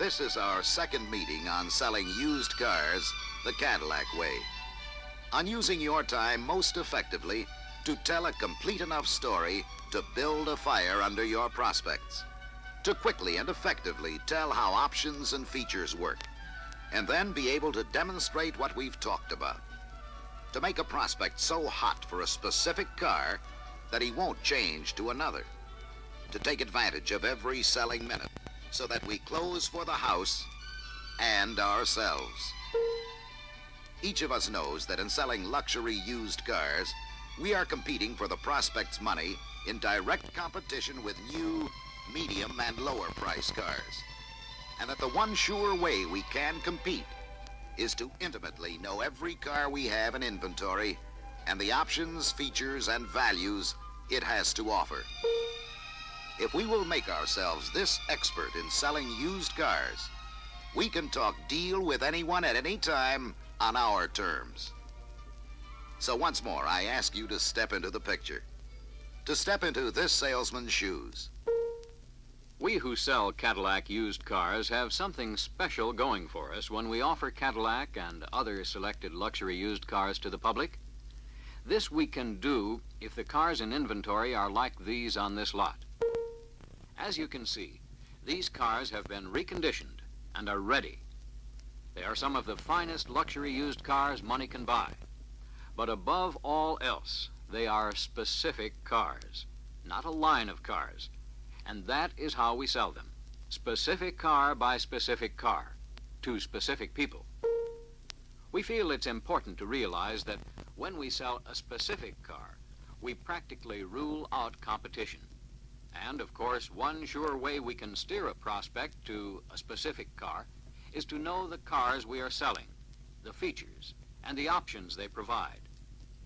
This is our second meeting on selling used cars the Cadillac way. On using your time most effectively to tell a complete enough story to build a fire under your prospects. To quickly and effectively tell how options and features work, and then be able to demonstrate what we've talked about. To make a prospect so hot for a specific car that he won't change to another. To take advantage of every selling minute so that we close for the house and ourselves. Each of us knows that in selling luxury used cars, we are competing for the prospect's money in direct competition with new, medium, and lower price cars. And that the one sure way we can compete is to intimately know every car we have in inventory and the options, features, and values it has to offer. If we will make ourselves this expert in selling used cars, we can talk deal with anyone at any time on our terms. So once more, I ask you to step into the picture, to step into this salesman's shoes. We who sell Cadillac used cars have something special going for us when we offer Cadillac and other selected luxury used cars to the public. This we can do if the cars in inventory are like these on this lot. As you can see, these cars have been reconditioned and are ready. They are some of the finest luxury used cars money can buy. But above all else, they are specific cars, not a line of cars. And that is how we sell them. Specific car by specific car, to specific people. We feel it's important to realize that when we sell a specific car, we practically rule out competition. And, of course, one sure way we can steer a prospect to a specific car is to know the cars we are selling, the features, and the options they provide,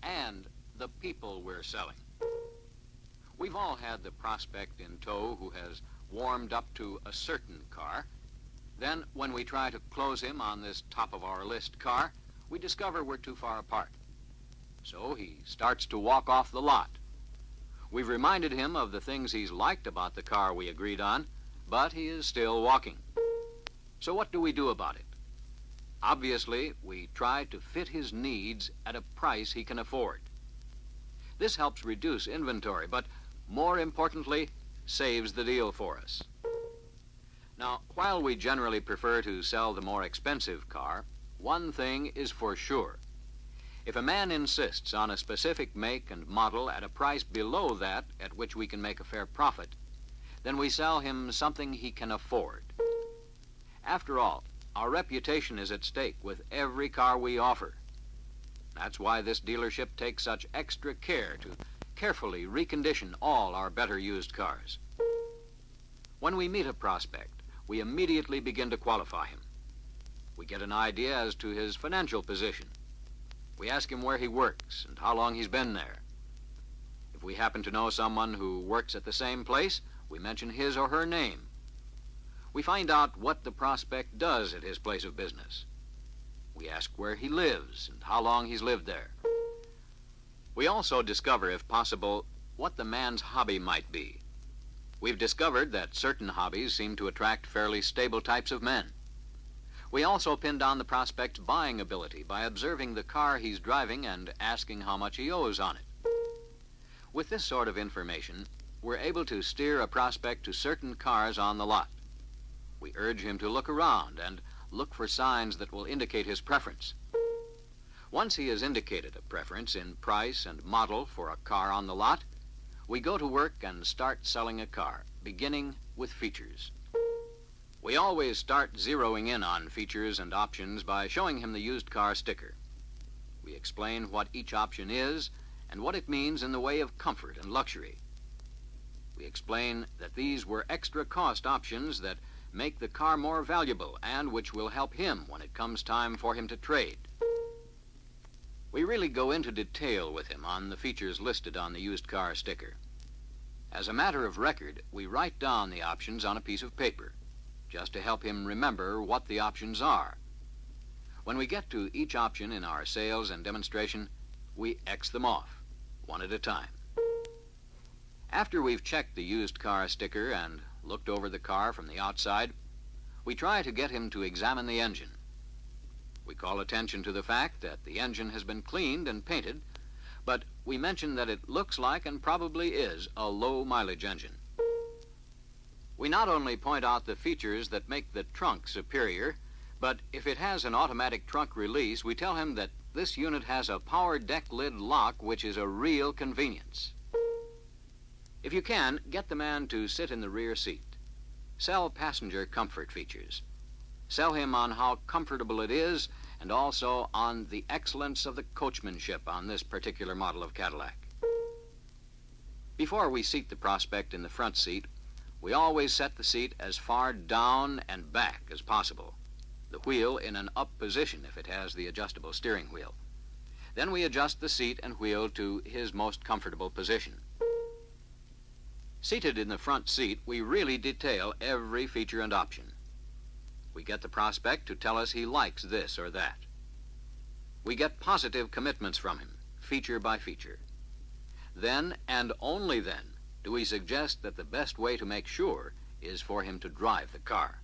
and the people we're selling. We've all had the prospect in tow who has warmed up to a certain car. Then, when we try to close him on this top-of-our-list car, we discover we're too far apart. So he starts to walk off the lot. We've reminded him of the things he's liked about the car we agreed on, but he is still walking. So what do we do about it? Obviously, we try to fit his needs at a price he can afford. This helps reduce inventory, but more importantly, saves the deal for us. Now, while we generally prefer to sell the more expensive car, one thing is for sure. If a man insists on a specific make and model at a price below that at which we can make a fair profit, then we sell him something he can afford. After all, our reputation is at stake with every car we offer. That's why this dealership takes such extra care to carefully recondition all our better used cars. When we meet a prospect, we immediately begin to qualify him. We get an idea as to his financial position. We ask him where he works and how long he's been there. If we happen to know someone who works at the same place, we mention his or her name. We find out what the prospect does at his place of business. We ask where he lives and how long he's lived there. We also discover, if possible, what the man's hobby might be. We've discovered that certain hobbies seem to attract fairly stable types of men. We also pin down the prospect's buying ability by observing the car he's driving and asking how much he owes on it. With this sort of information, we're able to steer a prospect to certain cars on the lot. We urge him to look around and look for signs that will indicate his preference. Once he has indicated a preference in price and model for a car on the lot, we go to work and start selling a car, beginning with features. We always start zeroing in on features and options by showing him the used car sticker. We explain what each option is and what it means in the way of comfort and luxury. We explain that these were extra cost options that make the car more valuable and which will help him when it comes time for him to trade. We really go into detail with him on the features listed on the used car sticker. As a matter of record, we write down the options on a piece of paper, just to help him remember what the options are. When we get to each option in our sales and demonstration, we X them off, one at a time. After we've checked the used car sticker and looked over the car from the outside, we try to get him to examine the engine. We call attention to the fact that the engine has been cleaned and painted, but we mention that it looks like and probably is a low-mileage engine. We not only point out the features that make the trunk superior, but if it has an automatic trunk release, we tell him that this unit has a power deck lid lock, which is a real convenience. If you can, get the man to sit in the rear seat. Sell passenger comfort features. Sell him on how comfortable it is and also on the excellence of the coachmanship on this particular model of Cadillac. Before we seat the prospect in the front seat, we always set the seat as far down and back as possible, the wheel in an up position if it has the adjustable steering wheel. Then we adjust the seat and wheel to his most comfortable position. Seated in the front seat, we really detail every feature and option. We get the prospect to tell us he likes this or that. We get positive commitments from him, feature by feature. Then, and only then, do we suggest that the best way to make sure is for him to drive the car.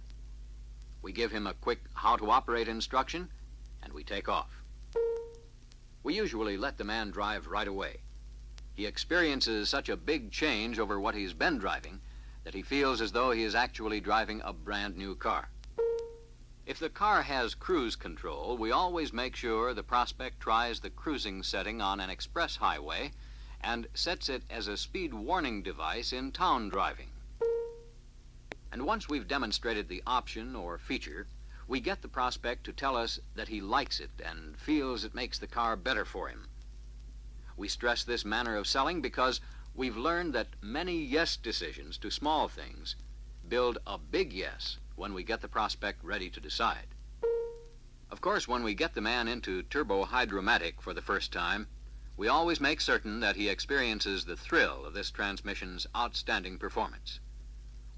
We give him a quick how to operate instruction, and we take off. We usually let the man drive right away. He experiences such a big change over what he's been driving that he feels as though he is actually driving a brand new car. If the car has cruise control, we always make sure the prospect tries the cruising setting on an express highway and sets it as a speed warning device in town driving. And once we've demonstrated the option or feature, we get the prospect to tell us that he likes it and feels it makes the car better for him. We stress this manner of selling because we've learned that many yes decisions to small things build a big yes when we get the prospect ready to decide. Of course, when we get the man into turbo-hydromatic for the first time, we always make certain that he experiences the thrill of this transmission's outstanding performance.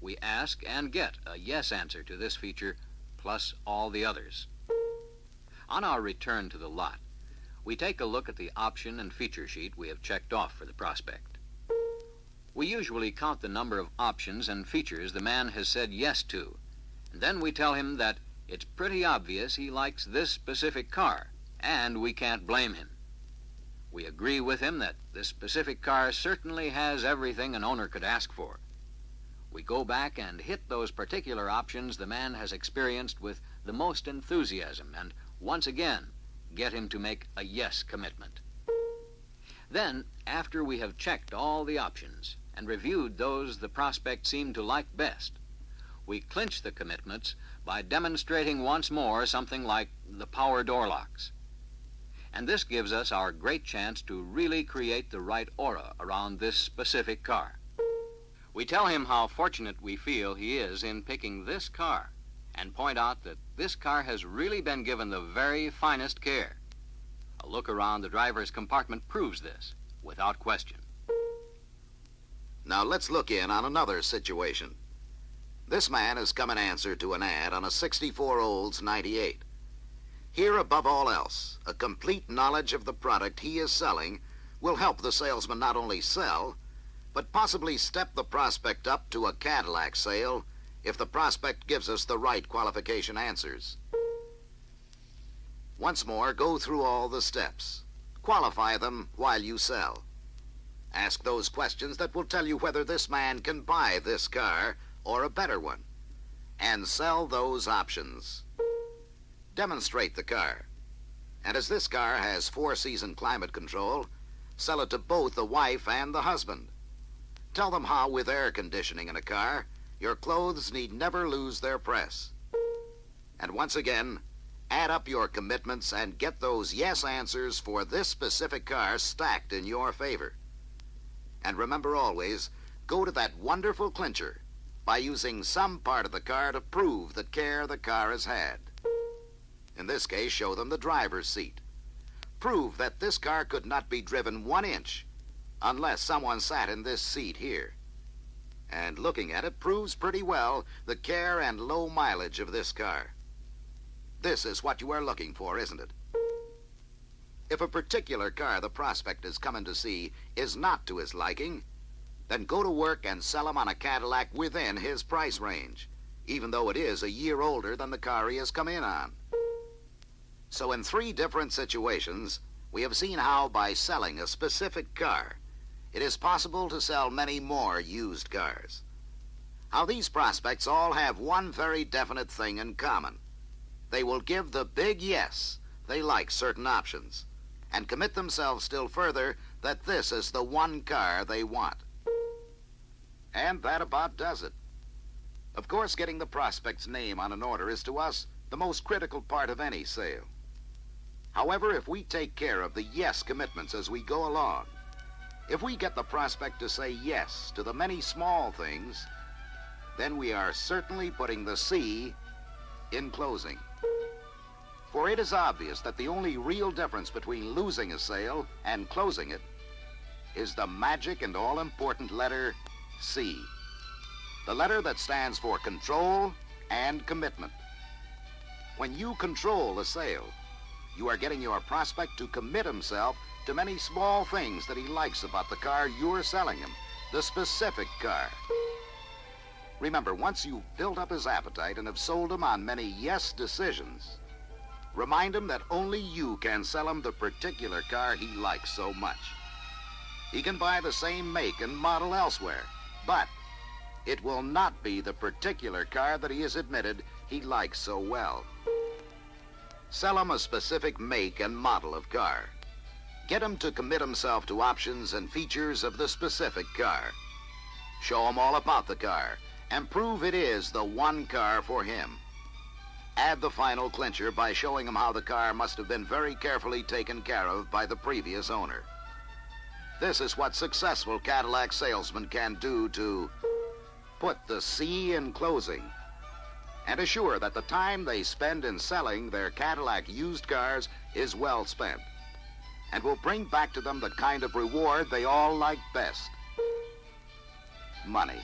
We ask and get a yes answer to this feature, plus all the others. On our return to the lot, we take a look at the option and feature sheet we have checked off for the prospect. We usually count the number of options and features the man has said yes to, and then we tell him that it's pretty obvious he likes this specific car, and we can't blame him. We agree with him that this specific car certainly has everything an owner could ask for. We go back and hit those particular options the man has experienced with the most enthusiasm and once again get him to make a yes commitment. Then, after we have checked all the options and reviewed those the prospect seemed to like best, we clinch the commitments by demonstrating once more something like the power door locks. And this gives us our great chance to really create the right aura around this specific car. We tell him how fortunate we feel he is in picking this car and point out that this car has really been given the very finest care. A look around the driver's compartment proves this, without question. Now let's look in on another situation. This man has come in answer to an ad on a 64 Olds 98. Here, above all else, a complete knowledge of the product he is selling will help the salesman not only sell, but possibly step the prospect up to a Cadillac sale if the prospect gives us the right qualification answers. Once more, go through all the steps. Qualify them while you sell. Ask those questions that will tell you whether this man can buy this car or a better one. And sell those options. Demonstrate the car. And as this car has 4-season climate control, sell it to both the wife and the husband. Tell them how, with air conditioning in a car, your clothes need never lose their press. And once again, add up your commitments and get those yes answers for this specific car stacked in your favor. And remember always, go to that wonderful clincher by using some part of the car to prove the care the car has had. In this case, show them the driver's seat. Prove that this car could not be driven 1 inch unless someone sat in this seat here. And looking at it proves pretty well the care and low mileage of this car. This is what you are looking for, isn't it? If a particular car the prospect is coming to see is not to his liking, then go to work and sell him on a Cadillac within his price range. even though it is a year older than the car he has come in on. So in 3 different situations, we have seen how by selling a specific car, it is possible to sell many more used cars. How these prospects all have one very definite thing in common. They will give the big yes they like certain options and commit themselves still further that this is the one car they want. And that about does it. Of course, getting the prospect's name on an order is to us the most critical part of any sale. However, if we take care of the yes commitments as we go along, if we get the prospect to say yes to the many small things, then we are certainly putting the C in closing. For it is obvious that the only real difference between losing a sale and closing it is the magic and all-important letter C. The letter that stands for control and commitment. When you control the sale, you are getting your prospect to commit himself to many small things that he likes about the car you're selling him, the specific car. Remember, once you've built up his appetite and have sold him on many yes decisions, remind him that only you can sell him the particular car he likes so much. He can buy the same make and model elsewhere, but it will not be the particular car that he has admitted he likes so well. Sell him a specific make and model of car. Get him to commit himself to options and features of the specific car. Show him all about the car and prove it is the one car for him. Add the final clincher by showing him how the car must have been very carefully taken care of by the previous owner. This is what successful Cadillac salesmen can do to put the C in closing and assure that the time they spend in selling their Cadillac used cars is well spent and will bring back to them the kind of reward they all like best: money.